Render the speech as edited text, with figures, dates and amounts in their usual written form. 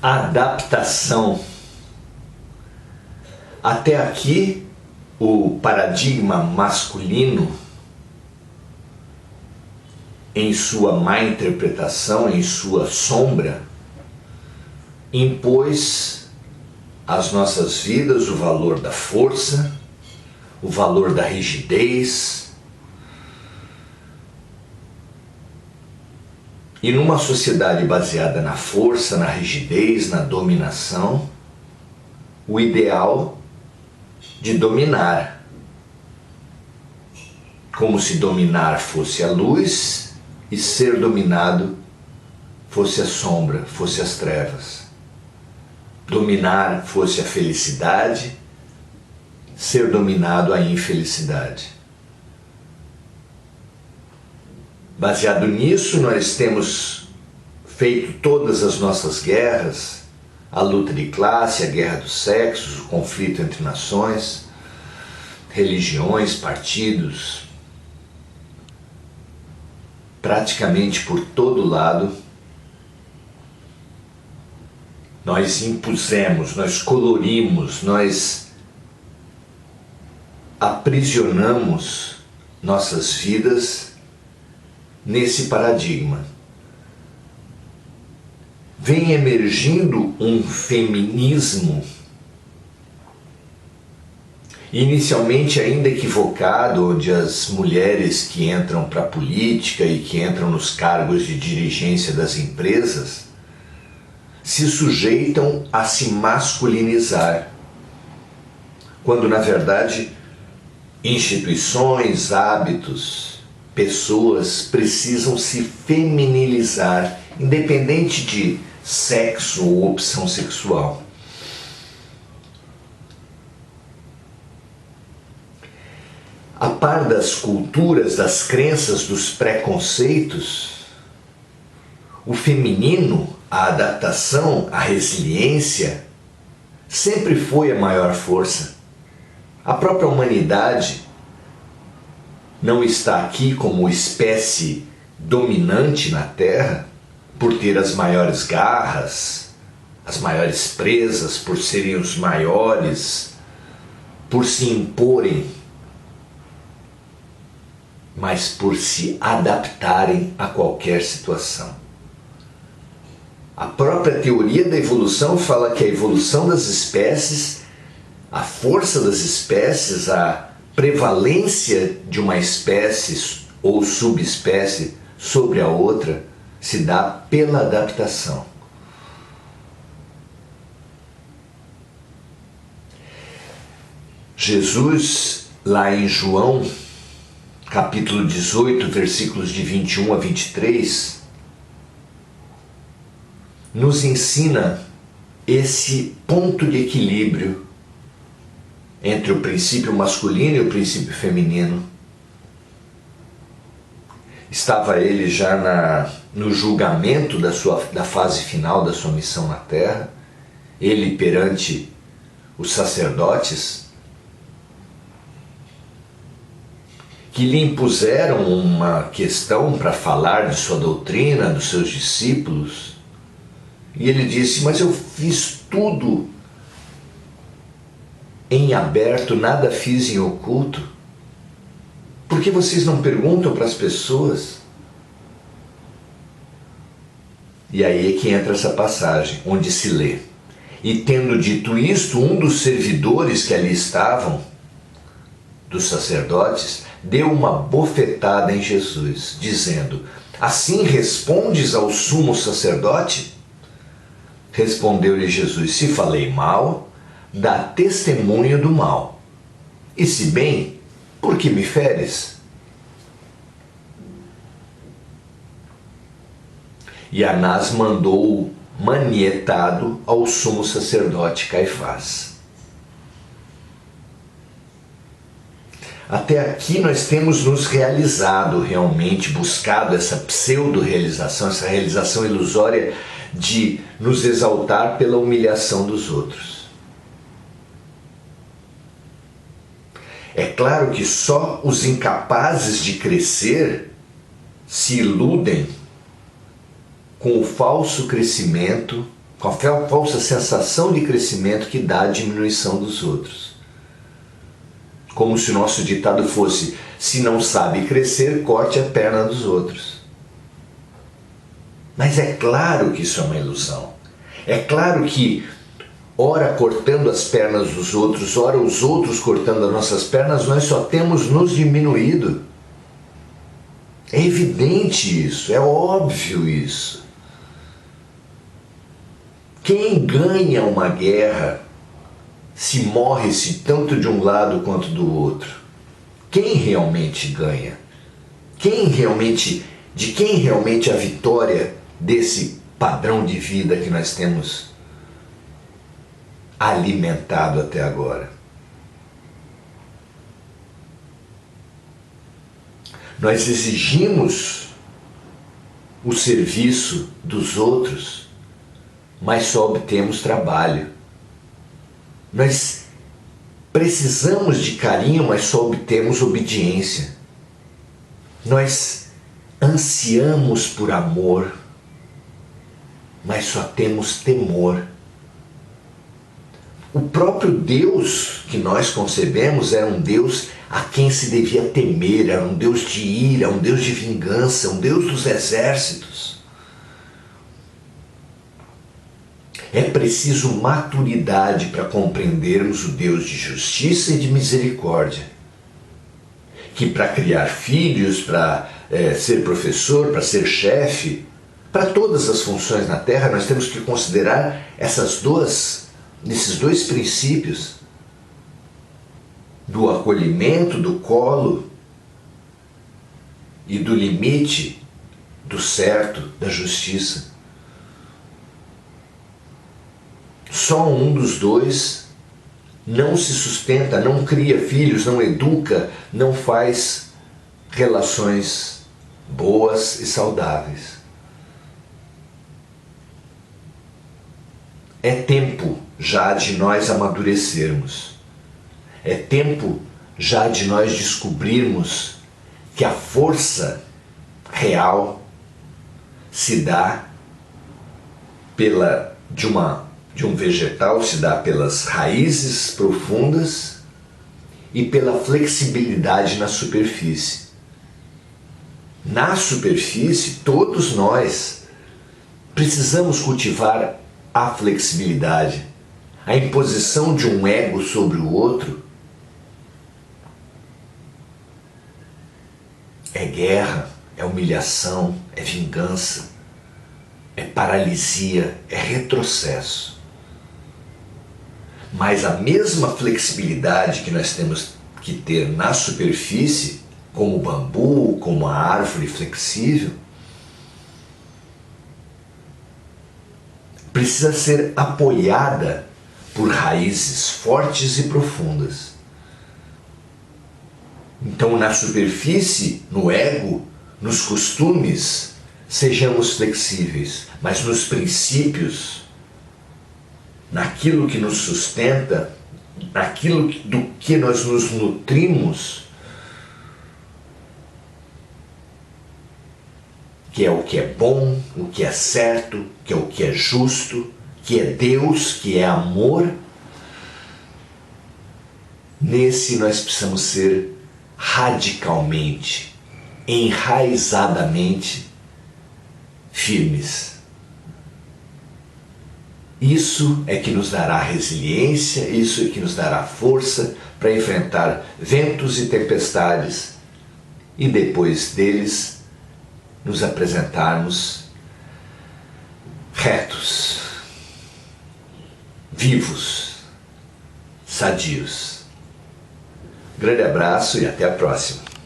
Adaptação. Até aqui, o paradigma masculino, em sua má interpretação, em sua sombra, impôs às nossas vidas o valor da força, o valor da rigidez. E numa sociedade baseada na força, na rigidez, na dominação, o ideal de dominar, como se dominar fosse a luz e ser dominado fosse a sombra, fosse as trevas. Dominar fosse a felicidade, ser dominado a infelicidade. Baseado nisso, nós temos feito todas as nossas guerras, a luta de classe, a guerra dos sexos, o conflito entre nações, religiões, partidos. Praticamente por todo lado, nós impusemos, nós colorimos, nós aprisionamos nossas vidas nesse paradigma. Vem emergindo um feminismo, inicialmente ainda equivocado, onde as mulheres que entram para a política e que entram nos cargos de dirigência das empresas se sujeitam a se masculinizar, quando na verdade instituições, hábitos, pessoas precisam se feminilizar, independente de sexo ou opção sexual. A par das culturas, das crenças, dos preconceitos, o feminino, a adaptação, a resiliência, sempre foi a maior força. A própria humanidade não está aqui como espécie dominante na Terra por ter as maiores garras, as maiores presas, por serem os maiores, por se imporem, mas por se adaptarem a qualquer situação. A própria teoria da evolução fala que a evolução das espécies, a força das espécies, a prevalência de uma espécie ou subespécie sobre a outra se dá pela adaptação. Jesus, lá em João, capítulo 18, versículos de 21 a 23, nos ensina esse ponto de equilíbrio entre o princípio masculino e o princípio feminino. Estava ele já no julgamento da fase final da sua missão na terra, ele perante os sacerdotes, que lhe impuseram uma questão para falar de sua doutrina, dos seus discípulos, e ele disse: mas eu fiz tudo em aberto, nada fiz em oculto. Por que vocês não perguntam para as pessoas? E aí é que entra essa passagem, onde se lê: e tendo dito isto, um dos servidores que ali estavam, dos sacerdotes, deu uma bofetada em Jesus, dizendo: assim respondes ao sumo sacerdote? Respondeu-lhe Jesus: se falei mal, dá testemunho do mal. E se bem, por que me feres? E Anás mandou manietado ao sumo sacerdote Caifás. Até aqui nós temos nos realizado realmente, buscado essa pseudo-realização, essa realização ilusória de nos exaltar pela humilhação dos outros. É claro que só os incapazes de crescer se iludem com o falso crescimento com a falsa sensação de crescimento que dá a diminuição dos outros. Como se o nosso ditado fosse: se não sabe crescer, corte a perna dos outros. Mas é claro que isso é uma ilusão. É claro que, ora cortando as pernas dos outros, ora os outros cortando as nossas pernas, nós só temos nos diminuído. É evidente isso, é óbvio isso. Quem ganha uma guerra se morre-se tanto de um lado quanto do outro? Quem realmente ganha? De quem realmente é a vitória desse padrão de vida que nós temos alimentado até agora? Nós exigimos o serviço dos outros, mas só obtemos trabalho. Nós precisamos de carinho, mas só obtemos obediência. Nós ansiamos por amor, mas só temos temor. O próprio Deus que nós concebemos era um Deus a quem se devia temer, era um Deus de ira, um Deus de vingança, um Deus dos exércitos. É preciso maturidade para compreendermos o Deus de justiça e de misericórdia, que para criar filhos, para ser professor, para ser chefe, para todas as funções na Terra, nós temos que considerar esses dois princípios do acolhimento, do colo e do limite do certo, da justiça. Só um dos dois não se sustenta, não cria filhos, não educa, não faz relações boas e saudáveis. É tempo já de nós amadurecermos. É tempo já de nós descobrirmos que a força real se dá de um vegetal, se dá pelas raízes profundas e pela flexibilidade na superfície. Na superfície, todos nós precisamos cultivar a flexibilidade. A imposição de um ego sobre o outro é guerra, é humilhação, é vingança, é paralisia, é retrocesso. Mas a mesma flexibilidade que nós temos que ter na superfície, como o bambu, como a árvore flexível, precisa ser apoiada por raízes fortes e profundas. Então, na superfície, no ego, nos costumes, sejamos flexíveis, mas nos princípios, naquilo que nos sustenta, naquilo do que nós nos nutrimos, que é o que é bom, o que é certo, que é o que é justo, que é Deus, que é amor, nesse nós precisamos ser radicalmente, enraizadamente firmes. Isso é que nos dará resiliência, isso é que nos dará força para enfrentar ventos e tempestades e depois deles nos apresentarmos retos, vivos, sadios. Grande abraço e até a próxima.